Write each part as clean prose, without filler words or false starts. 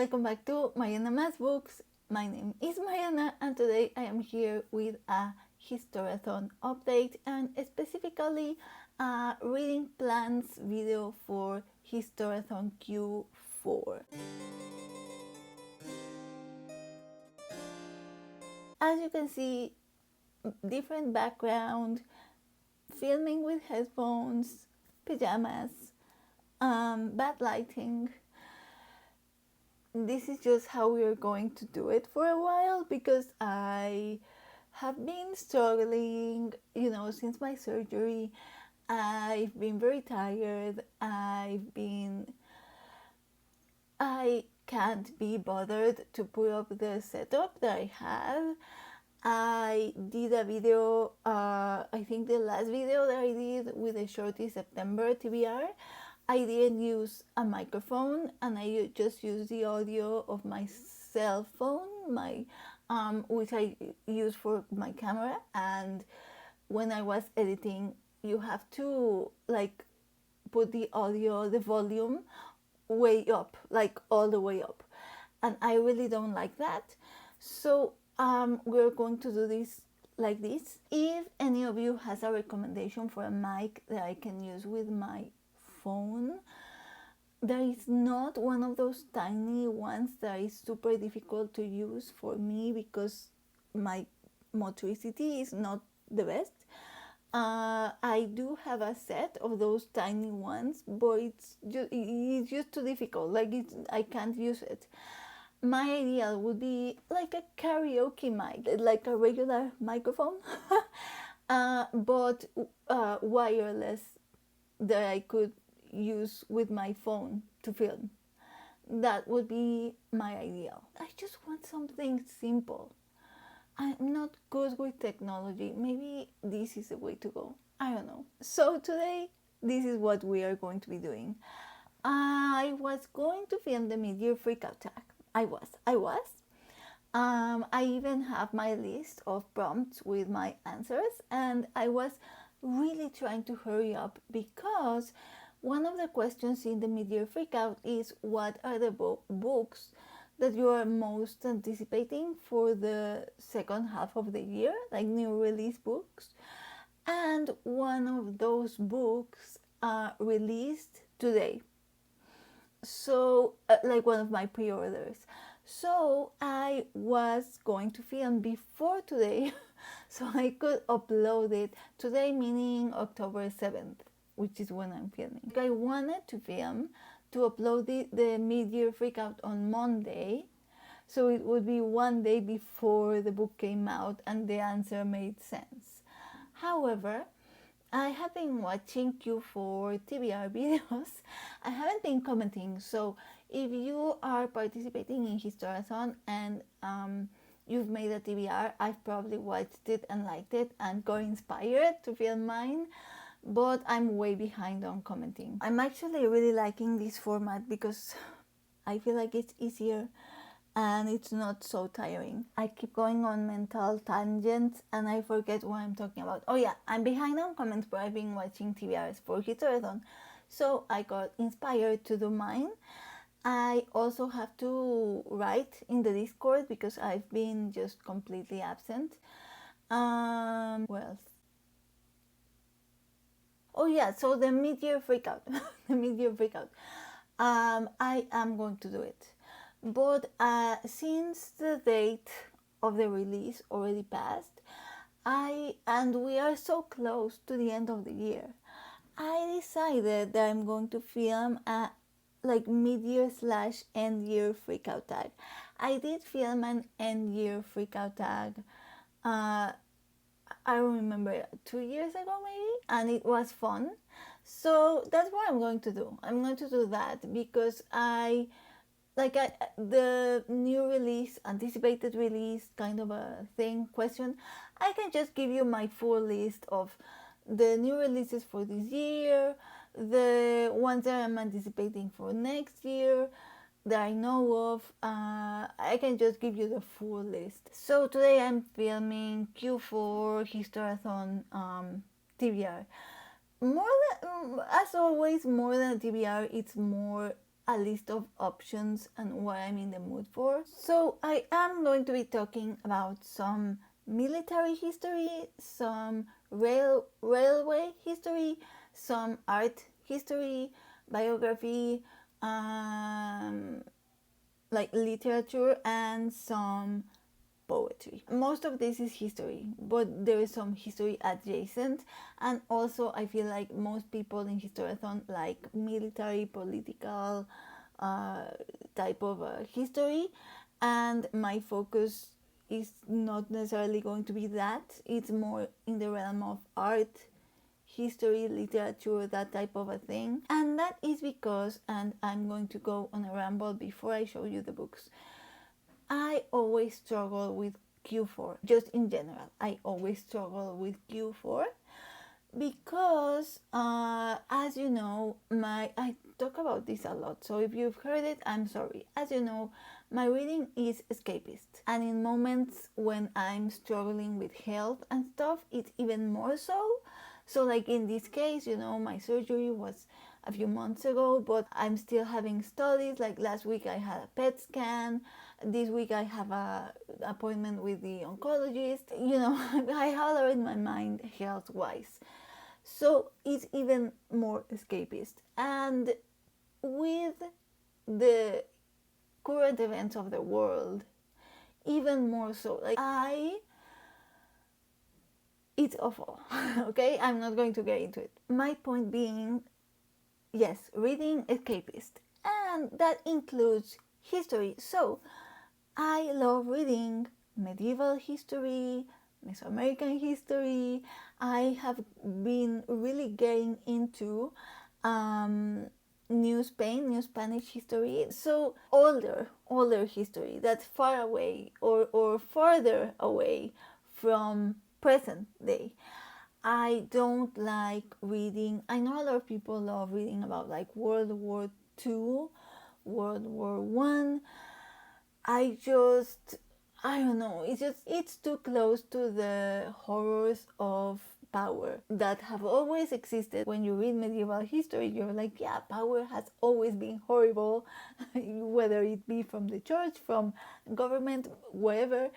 Welcome back to Mariana Math Books. My name is Mariana and today I am here with a Historathon update and specifically a reading plans video for Historathon Q4. As you can see, different background, filming with headphones, pajamas, bad lighting. This is just how we are going to do it for a while because I have been struggling, since my surgery. I've been very tired. I can't be bothered to put up the setup that I have. I did a video, I think the last video that I did with the Shorty September TBR, I didn't use a microphone and I just used the audio of my cell phone, which I use for my camera. And when I was editing, you have to put the audio, the volume way up, all the way up. And I really don't like that. So we're going to do this like this. If any of you has a recommendation for a mic that I can use with my phone, there is not one of those tiny ones that is super difficult to use for me because my motricity is not the best. I do have a set of those tiny ones, but it's just too difficult. I can't use it. My ideal would be like a karaoke mic, like a regular microphone, but wireless, that I could use with my phone to film. That would be my ideal. I just want something simple. I'm not good with technology. Maybe this is the way to go. I don't know. So today, this is what we are going to be doing. I was going to film the mid-year freakout tag. I was. I even have my list of prompts with my answers, and I was really trying to hurry up because one of the questions in the mid-year freakout is what are the books that you are most anticipating for the second half of the year, like new release books. And one of those books released today. So, one of my pre-orders. So I was going to film before today so I could upload it today, meaning October 7th, which is when I'm filming. I wanted to film to upload the mid-year freakout on Monday, so it would be one day before the book came out and the answer made sense. However, I have been watching Q4 TBR videos. I haven't been commenting, so if you are participating in Historathon and you've made a TBR, I've probably watched it and liked it and got inspired to film mine, but I'm way behind on commenting. I'm actually really liking this format because I feel like it's easier and it's not so tiring. I keep going on mental tangents and I forget what I'm talking about. Oh yeah, I'm behind on comments, but I've been watching TBRs for Historathon, so I got inspired to do mine. I also have to write in the Discord because I've been just completely absent. What else? Oh yeah, so the mid-year freakout. The mid-year freakout. I am going to do it. But since the date of the release already passed, and we are so close to the end of the year, I decided that I'm going to film a mid-year / end-year freakout tag. I did film an end-year freakout tag I remember 2 years ago maybe, and it was fun. So that's what I'm going to do. I'm going to do that because the new release, anticipated release kind of a thing question, I can just give you my full list of the new releases for this year, the ones that I'm anticipating for next year, that I know of. I can just give you the full list. So today I'm filming Q4 Historathon TBR. As always, more than a TBR, it's more a list of options and what I'm in the mood for. So I am going to be talking about some military history, some railway history, some art history, biography, like literature, and some poetry. Most of this is history, but there is some history adjacent, and also I feel like most people in Historathon like military, political uh, type of history, and my focus is not necessarily going to be that. It's more in the realm of art, history, literature, that type of a thing. And that is because, and I'm going to go on a ramble before I show you the books, I always struggle with Q4. Just in general, I always struggle with Q4 because, as you know, I talk about this a lot. So if you've heard it, I'm sorry. As you know, my reading is escapist, and in moments when I'm struggling with health and stuff, it's even more so. So, like in this case, my surgery was a few months ago, but I'm still having studies. Like last week, I had a PET scan. This week, I have a appointment with the oncologist. I have a lot in my mind health wise. So it's even more escapist. And with the current events of the world, even more so. It's awful. Okay, I'm not going to get into it. My point being, yes, reading escapist, and that includes history. So I love reading medieval history, Mesoamerican history. I have been really getting into New Spanish history. So older history that's far away or farther away from present day. I don't like reading. I know a lot of people love reading about like World War II, World War One. I don't know. It's too close to the horrors of power that have always existed. When you read medieval history, you're like, yeah, power has always been horrible, whether it be from the church, from government, wherever.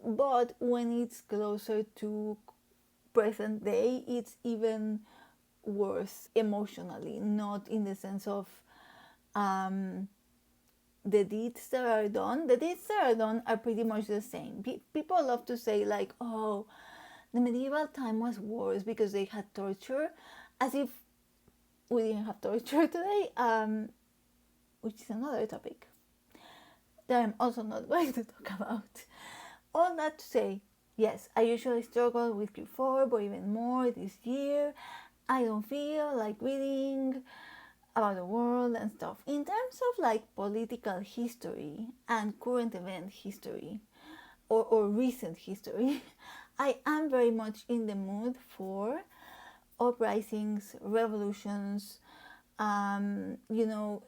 But when it's closer to present day, it's even worse emotionally, not in the sense of the deeds that are done. The deeds that are done are pretty much the same. People love to say like, oh, the medieval time was worse because they had torture, as if we didn't have torture today, which is another topic that I'm also not going to talk about. All that to say, yes, I usually struggle with Q4, but even more this year. I don't feel like reading about the world and stuff. In terms of like political history and current event history or recent history, I am very much in the mood for uprisings, revolutions, you know,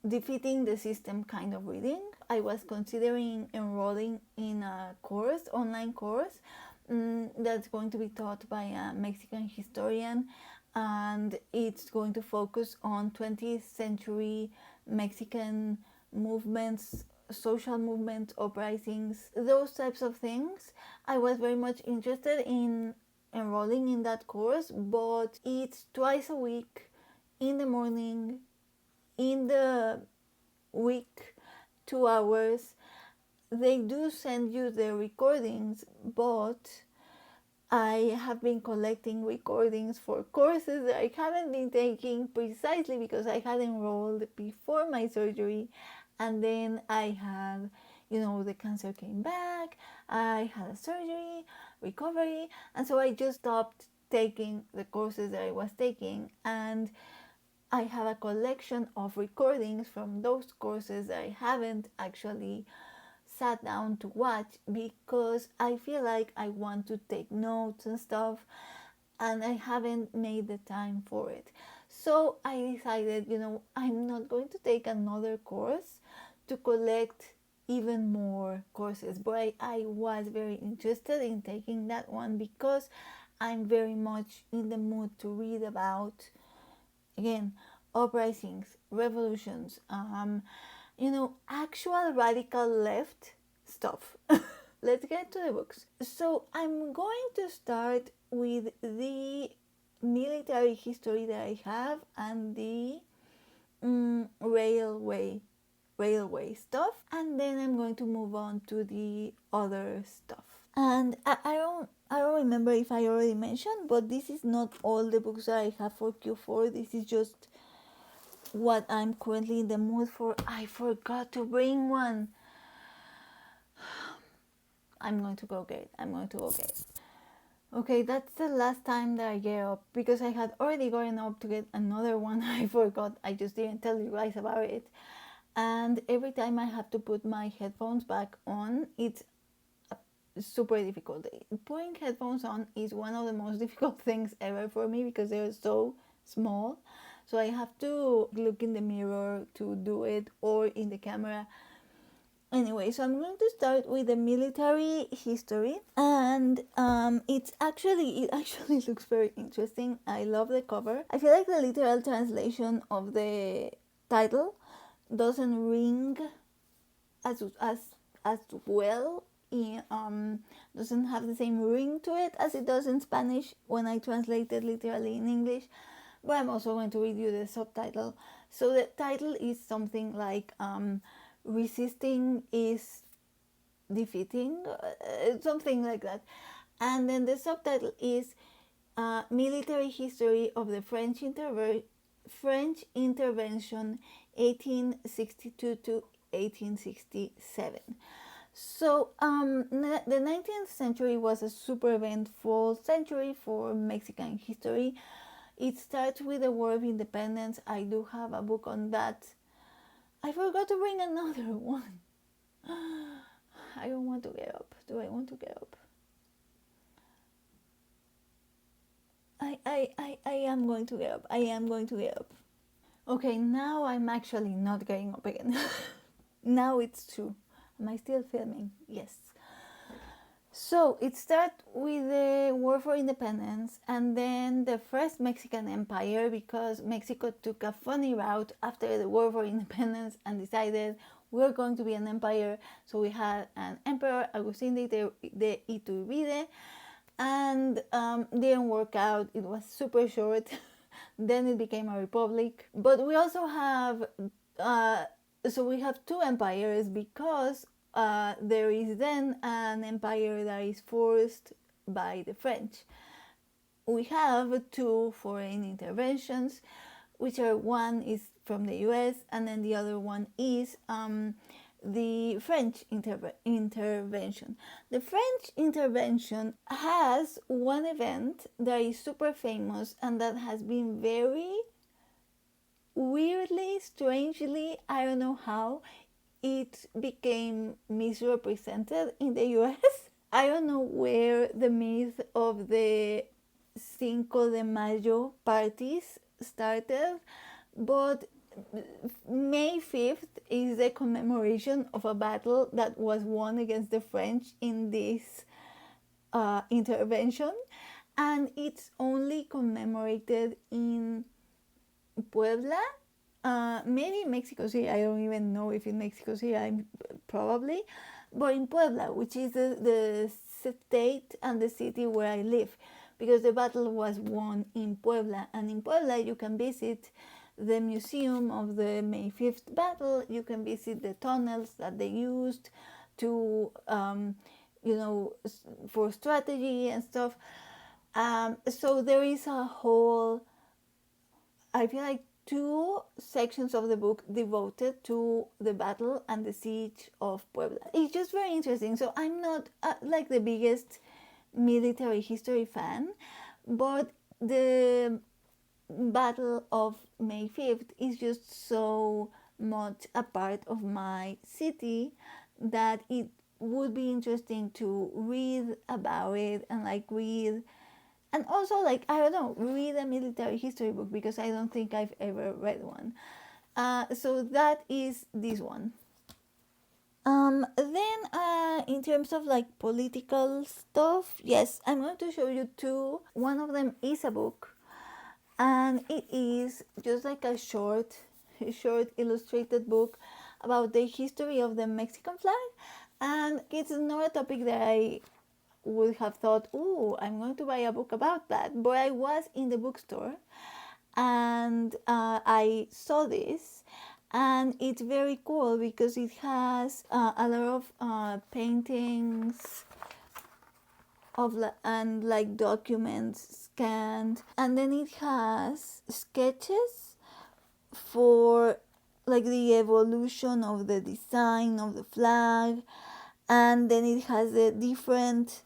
defeating the system kind of reading. I was considering enrolling in a course, online course, that's going to be taught by a Mexican historian, and it's going to focus on 20th century Mexican movements, social movements, uprisings, those types of things. I was very much interested in enrolling in that course, but it's twice a week in the morning, in the week, 2 hours. They do send you the recordings, but I have been collecting recordings for courses that I haven't been taking precisely because I had enrolled before my surgery, and then I had, the cancer came back, I had a surgery, recovery, and so I just stopped taking the courses that I was taking, and I have a collection of recordings from those courses that I haven't actually sat down to watch because I feel like I want to take notes and stuff, and I haven't made the time for it. So I decided, I'm not going to take another course to collect even more courses, but I was very interested in taking that one because I'm very much in the mood to read about, again, uprisings, revolutions, actual radical left stuff. Let's get to the books. So I'm going to start with the military history that I have and the railway stuff, and then I'm going to move on to the other stuff. And I don't remember if I already mentioned, but this is not all the books that I have for Q4. This is just what I'm currently in the mood for. I forgot to bring one. I'm going to go get it. Okay, that's the last time that I get up, because I had already gotten up to get another one. I forgot. I just didn't tell you guys about it. And every time I have to put my headphones back on, it's super difficult. Putting headphones on is one of the most difficult things ever for me, because they're so small. So I have to look in the mirror to do it, or in the camera. Anyway, so I'm going to start with the military history, and it actually looks very interesting. I love the cover. I feel like the literal translation of the title doesn't ring as well. Doesn't have the same ring to it as it does in Spanish when I translate it literally in English. But I'm also going to read you the subtitle. So the title is something like resisting is defeating, something like that. And then the subtitle is military history of the French intervention 1862 to 1867. So the 19th century was a super eventful century for Mexican history. It starts with the War of Independence. I do have a book on that. I forgot to bring another one. I don't want to get up. Do I want to get up? I am going to get up. I am going to get up. Okay, now I'm actually not getting up again. Now it's true. Am I still filming? Yes. So it starts with the War for Independence, and then the first Mexican Empire, because Mexico took a funny route after the War for Independence and decided we're going to be an empire. So we had an emperor, Agustin de Iturbide, and didn't work out. It was super short. Then it became a republic. But we also have we have two empires, because there is then an empire that is forced by the French. We have two foreign interventions, which are, one is from the US, and then the other one is the French intervention. The French intervention has one event that is super famous and that has been very weirdly, strangely, I don't know how, it became misrepresented in the US. I don't know where the myth of the Cinco de Mayo parties started, but May 5th is the commemoration of a battle that was won against the French in this intervention, and it's only commemorated in Puebla, maybe in Mexico City. I don't even know if in Mexico City, I'm probably, but in Puebla, which is the state and the city where I live, because the battle was won in Puebla. And in Puebla, you can visit the museum of the May 5th battle. You can visit the tunnels that they used to, for strategy and stuff. So there is a whole, I feel like, two sections of the book devoted to the battle and the siege of Puebla. It's just very interesting. So I'm not like the biggest military history fan, but the Battle of May 5th is just so much a part of my city that it would be interesting to read about it, and read, and also I don't know, read a military history book, because I don't think I've ever read one. So that is this one. Then in terms of political stuff, yes, I'm going to show you two. One of them is a book, and it is just like a short illustrated book about the history of the Mexican flag. And it's not a topic that I would have thought, oh, I'm going to buy a book about that. But I was in the bookstore and I saw this, and it's very cool because it has a lot of paintings of and like documents scanned, and then it has sketches for like the evolution of the design of the flag, and then it has the different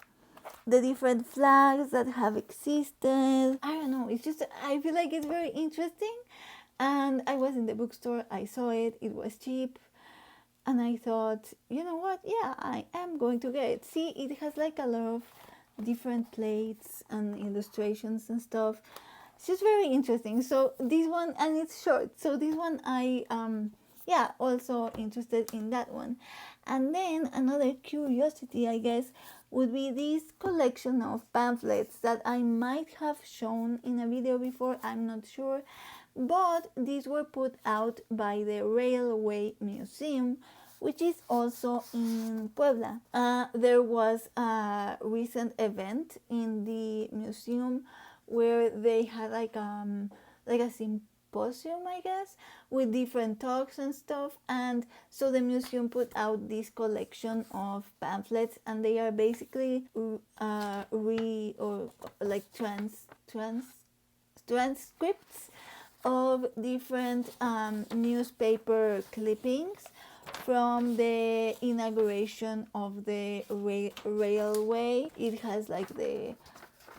flags that have existed. I don't know, it's just, I feel like it's very interesting. And I was in the bookstore, I saw it, it was cheap, and I thought, you know what, yeah, I am going to get it. See, it has like a lot of different plates and illustrations and stuff. It's just very interesting. So this one, and it's short, so this one I also interested in that one. And then another curiosity, I guess, would be this collection of pamphlets that I might have shown in a video before, I'm not sure, but these were put out by the Railway Museum, which is also in Puebla. There was a recent event in the museum where they had like a symposium, I guess, with different talks and stuff. And so the museum put out this collection of pamphlets, and they are basically transcripts of different newspaper clippings from the inauguration of the railway. It has like the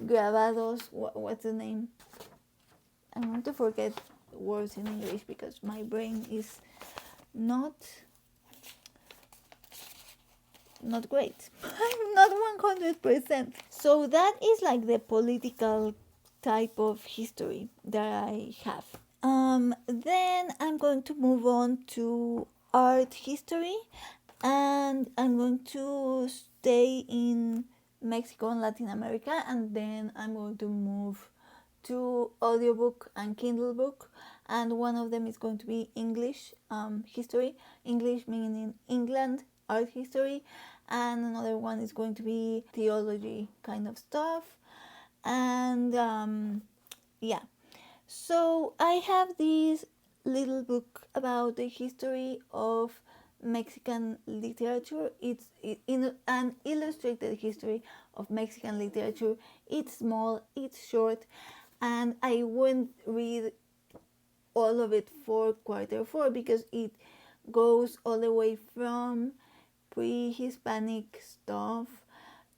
grabados, what's the name? I'm going to forget words in English because my brain is not great. I'm not 100%. So that is like the political type of history that I have. Then I'm going to move on to art history, and I'm going to stay in Mexico and Latin America, and then I'm going to move to audiobook and Kindle book, and one of them is going to be English history, English meaning England, art history, and another one is going to be theology kind of stuff. And so I have this little book about the history of Mexican literature. It's in an illustrated history of Mexican literature. It's small, it's short, and I won't read all of it for quarter four because it goes all the way from pre-Hispanic stuff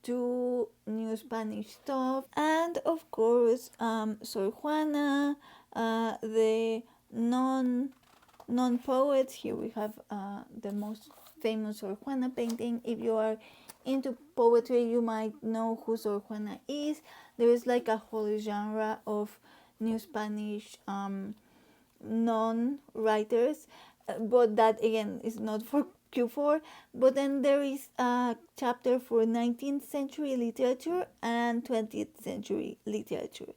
to new Spanish stuff, and of course Sor Juana, the non poets. Here we have the most famous Sor Juana painting. If you are into poetry, you might know who Sor Juana is. There is like a whole genre of new Spanish non-writers, but that again is not for Q4. But then there is a chapter for 19th century literature and 20th century literature.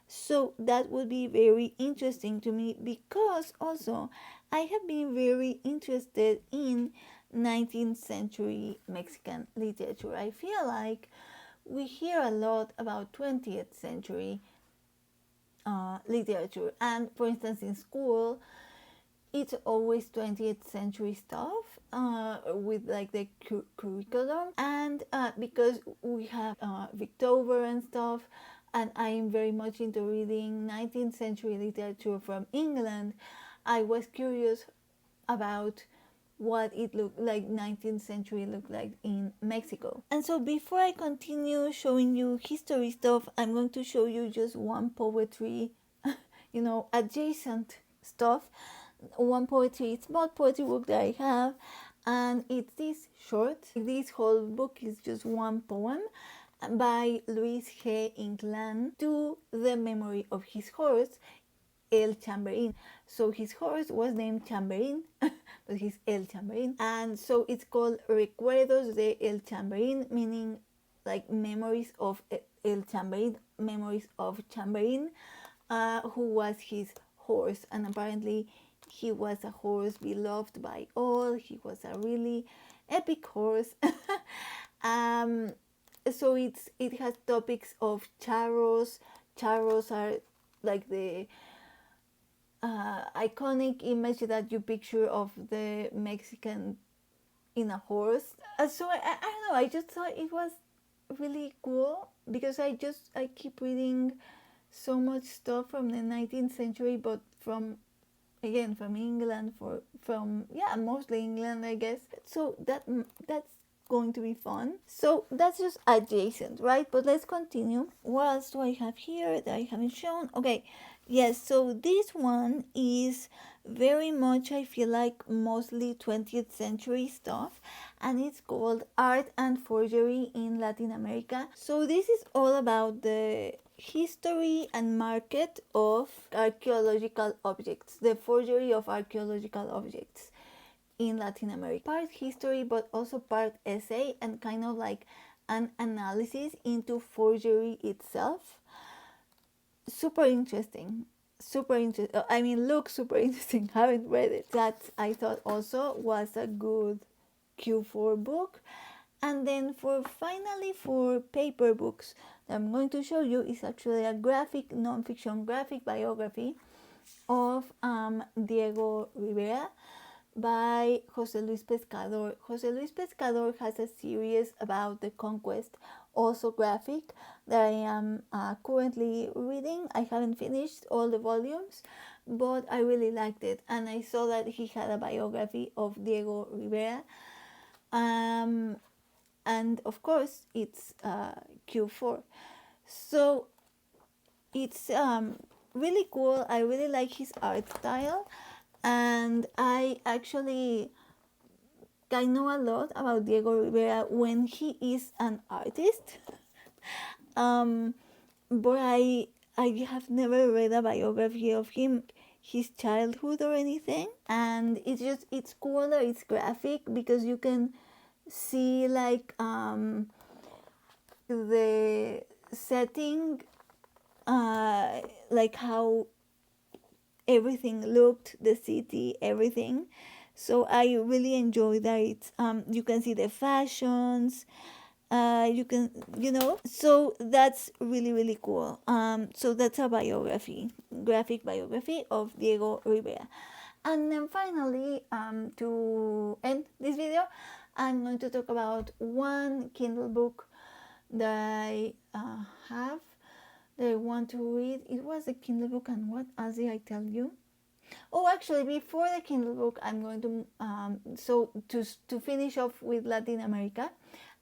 So that would be very interesting to me, because also I have been very interested in 19th century Mexican literature. I feel like we hear a lot about 20th century literature, and for instance in school it's always 20th century stuff with like the curriculum, and because we have Victober and stuff, and I am very much into reading 19th century literature from England, I was curious about what it looked like, 19th century looked like in Mexico. And so before I continue showing you history stuff, I'm going to show you just one poetry, adjacent stuff. One small poetry book that I have, and it's this short. This whole book is just one poem by Luis G. Inclán, to the memory of his horse, El Chamberin. So his horse was named Chamberin, but he's El Chamberin. And so it's called Recuerdos de El Chamberin, meaning like memories of El Chamberin, memories of Chamberin. who was his horse, and apparently he was a horse beloved by all. He was a really epic horse. um, so it has topics of charros. Charros are like the iconic image that you picture of the Mexican in a horse. I don't know. I just thought it was really cool because I keep reading so much stuff from the 19th century, but from again from England, from yeah, mostly England, I guess. So that's going to be fun. So that's just adjacent, right? But let's continue. What else do I have here that I haven't shown? Okay, yes. So this one is very much, I feel like, mostly 20th century stuff, and it's called Art and Forgery in Latin America. So this is all about the history and market of archaeological objects, the forgery of archaeological objects in Latin America. Part history, but also part essay, and kind of like an analysis into forgery itself. Super interesting. Super interesting. I mean, looks super interesting. Haven't read it. That I thought also was a good Q4 book. And then finally for paper books that I'm going to show you is actually a graphic non-fiction graphic biography of Diego Rivera by Jose Luis Pescador. Jose Luis Pescador has a series about the conquest, also graphic, that I am currently reading. I haven't finished all the volumes, but I really liked it, and I saw that he had a biography of Diego Rivera. And of course it's Q4, so it's really cool. I really like his art style, and I actually know a lot about Diego Rivera when he is an artist. um, but I have never read a biography of him, his childhood or anything, and it's cool that it's graphic because you can see like the setting, like how everything looked, the city, everything. So I really enjoy that. It's you can see the fashions, you can, so that's really really cool. So that's a biography, graphic biography of Diego Rivera. And then finally, to end this video, I'm going to talk about one Kindle book that I have that I want to read. It was a Kindle book, and what else did I tell you? Oh, actually, before the Kindle book, I'm going to so to finish off with Latin America,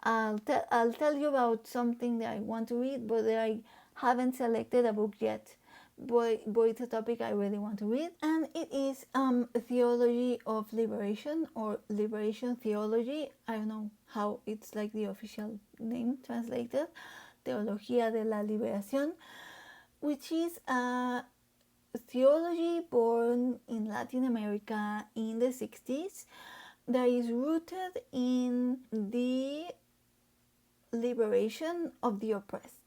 I'll tell you about something that I want to read, but that I haven't selected a book yet. But it's a topic I really want to read, and it is Theology of Liberation, or Liberation Theology. I don't know how it's like the official name translated, Teología de la Liberación, which is a theology born in Latin America in the 60s that is rooted in the liberation of the oppressed.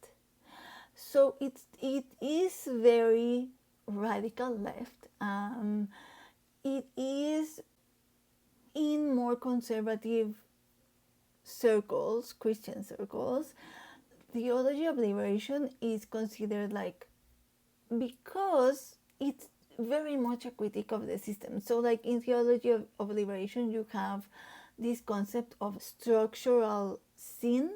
So it is very radical left. It is in more conservative circles, Christian circles. Theology of liberation is considered like, because it's very much a critique of the system. So like in theology of liberation, you have this concept of structural sin,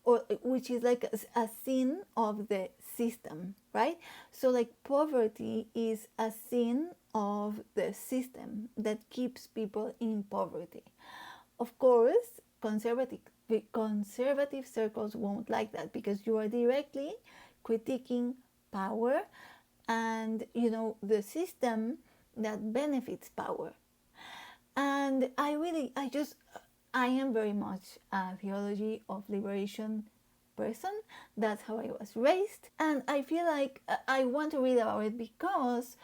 or which is like a sin of the system, right? So like poverty is a sin of the system that keeps people in poverty. Of course, conservative circles won't like that, because you are directly critiquing power and the system that benefits power. And I am very much a theology of liberation person. That's how I was raised, and I feel like I want to read about it because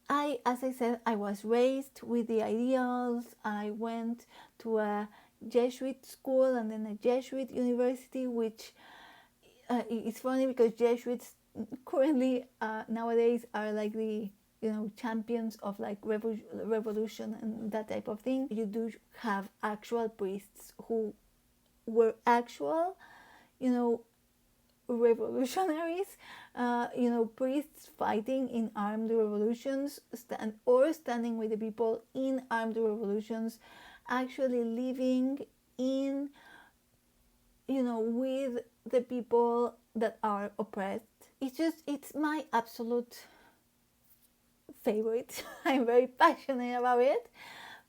as I said, I was raised with the ideals. I went to a Jesuit school and then a Jesuit university, which it's funny because Jesuits currently nowadays are like the champions of like revolution and that type of thing. You do have actual priests who were actual, you know, revolutionaries, priests fighting in armed revolutions, standing with the people in armed revolutions, actually living in, with the people that are oppressed. It's my absolute favorite. I'm very passionate about it,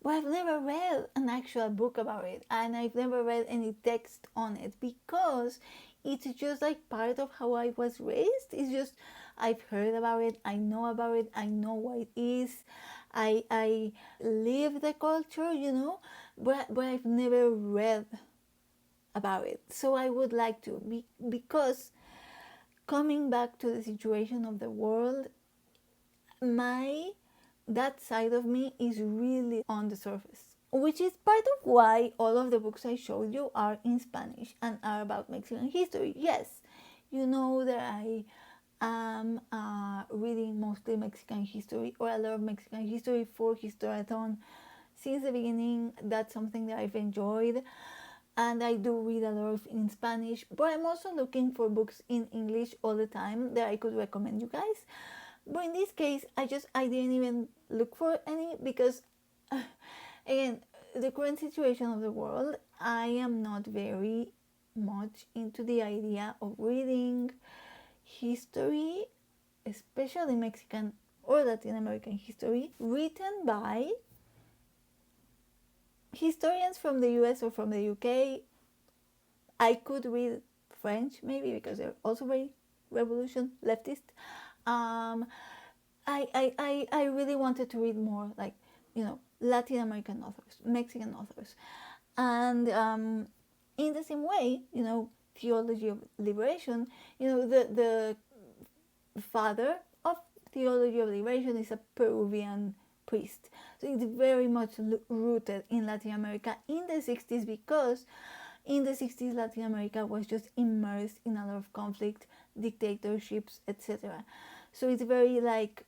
but I've never read an actual book about it, and I've never read any text on it because it's just like part of how I was raised. It's just I've heard about it, I know about it, I know what it is. I live the culture, but I've never read about it. So I would like to, because coming back to the situation of the world, that side of me is really on the surface, which is part of why all of the books I showed you are in Spanish and are about Mexican history. Yes, you know that I am reading mostly Mexican history, or a lot of Mexican history for Historathon since the beginning. That's something that I've enjoyed, and I do read a lot of in Spanish, but I'm also looking for books in English all the time that I could recommend you guys. But in this case, I didn't even look for any because, again, the current situation of the world, I am not very much into the idea of reading history, especially Mexican or Latin American history, written by historians from the US or from the UK. I could read French maybe because they're also very revolution leftist. I really wanted to read more like, Latin American authors, Mexican authors. And in the same way, theology of liberation, the father of theology of liberation is a Peruvian priest. So it's very much rooted in Latin America in the 60s, because in the 60s Latin America was just immersed in a lot of conflict, dictatorships, etc. So it's very like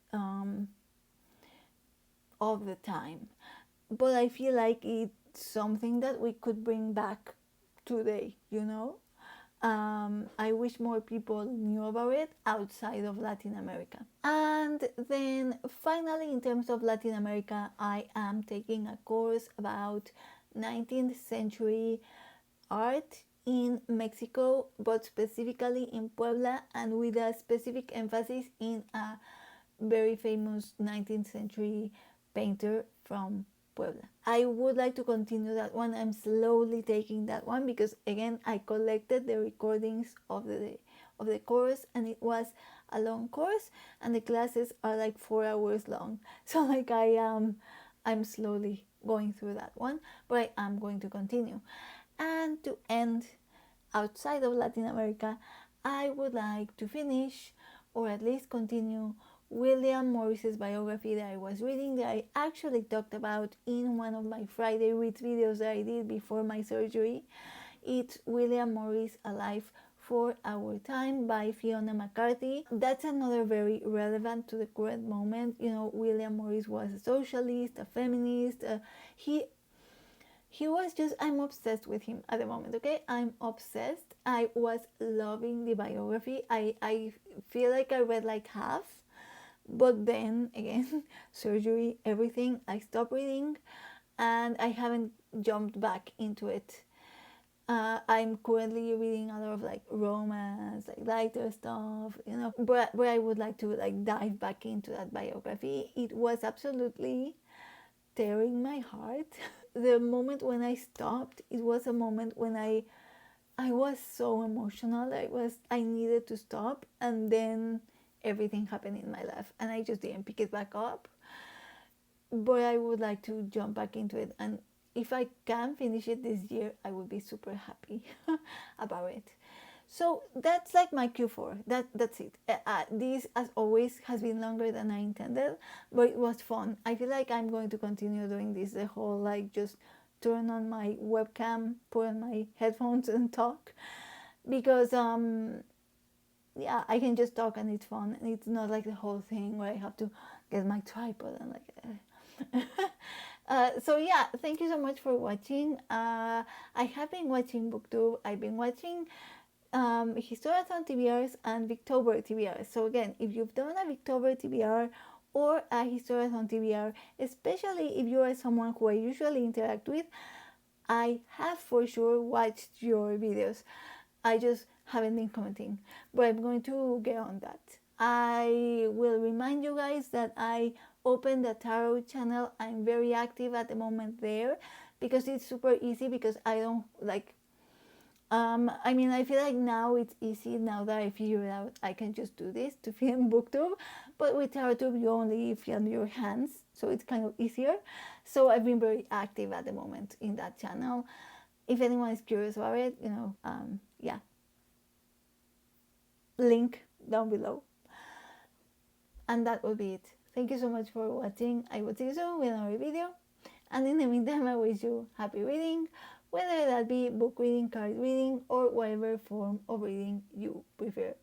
of the time. But I feel like it's something that we could bring back today, I wish more people knew about it outside of Latin America. And then finally, in terms of Latin America, I am taking a course about 19th century art in Mexico, but specifically in Puebla, and with a specific emphasis in a very famous 19th century painter from Puebla. I would like to continue that one. I'm slowly taking that one because, again, I collected the recordings of the course, and it was a long course, and the classes are like 4 hours long. So like I'm slowly going through that one, but I am going to continue. And to end, outside of Latin America, I would like to finish, or at least continue, William Morris's biography that I was reading, that I actually talked about in one of my Friday Reads videos that I did before my surgery. It's William Morris, Alive for Our Time by Fiona McCarthy. That's another very relevant to the current moment. William Morris was a socialist, a feminist. He was just, I'm obsessed with him at the moment, okay? I'm obsessed. I was loving the biography. I feel like I read like half, but then again, surgery, everything, I stopped reading, and I haven't jumped back into it. I'm currently reading a lot of like romance, like lighter stuff, but I would like to like dive back into that biography. It was absolutely tearing my heart. The moment when I stopped, it was a moment when I was so emotional. I needed to stop, and then everything happened in my life, and I just didn't pick it back up. But I would like to jump back into it, and if I can finish it this year, I would be super happy about it. So that's like my Q4. That's it. This, as always, has been longer than I intended, but it was fun. I feel like I'm going to continue doing this, the whole like just turn on my webcam, put on my headphones and talk, because yeah, I can just talk and it's fun, and it's not like the whole thing where I have to get my tripod and like. So yeah, thank you so much for watching. I have been watching booktube. I've been watching Historathon TBRs and Victober TBRs. So again, if you've done a Victober TBR or a Historathon TBR, especially if you are someone who I usually interact with, I have for sure watched your videos. I just haven't been commenting, but I'm going to get on that. I will remind you guys that I opened the tarot channel. I'm very active at the moment there because it's super easy, because I don't like I mean, I feel like now it's easy, now that I figured out I can just do this to film booktube, but with TarotTube you only film your hands, so it's kind of easier. So I've been very active at the moment in that channel. If anyone is curious about it, yeah, link down below. And that will be it. Thank you so much for watching. I will see you soon with another video. And in the meantime, I wish you happy reading, whether that be book reading, card reading, or whatever form of reading you prefer.